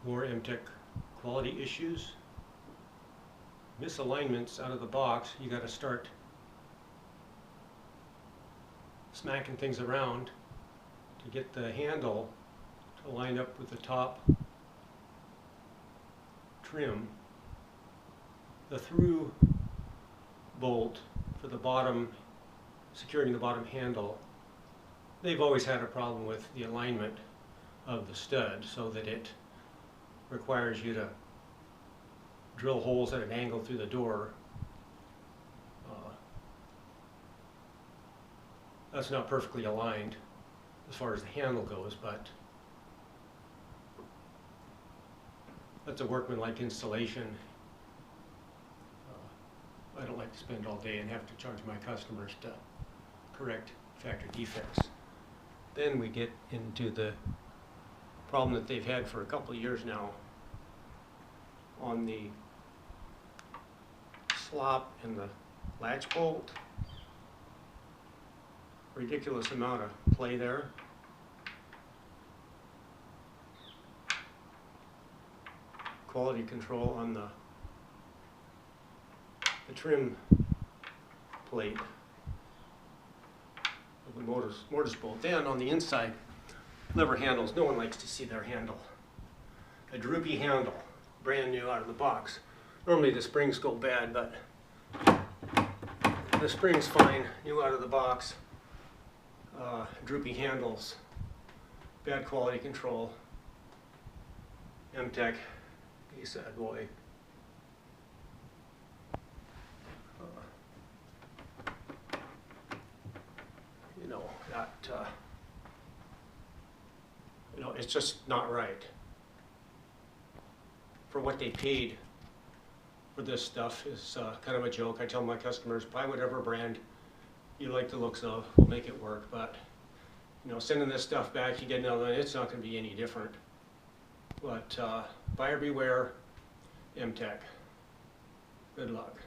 more Emtek quality issues. Misalignments out of the box, you got to start smacking things around to get the handle to line up with the top trim. The through bolt for the bottom, securing the bottom handle, they've always had a problem with the alignment of the stud, so that it requires you to drill holes at an angle through the door. That's not perfectly aligned as far as the handle goes, but that's a workmanlike installation. I don't like to spend all day and have to charge my customers to correct factory defects. Then we get into the problem that they've had for a couple of years now on the slop and the latch bolt. Ridiculous amount of play there. Quality control on the trim plate of the mortise bolt. Then on the inside, lever handles, no one likes to see their handle. A droopy handle, brand new out of the box. Normally the springs go bad, but the spring's fine, new out of the box. Droopy handles, bad quality control. Emtek ASSA ABLOY. It's just not right for what they paid for this stuff. Is kind of a joke. I tell my customers, buy whatever brand you like the looks of, we'll make it work. But sending this stuff back, you get another one, it's not going to be any different. But buyer beware, Emtek. Good luck.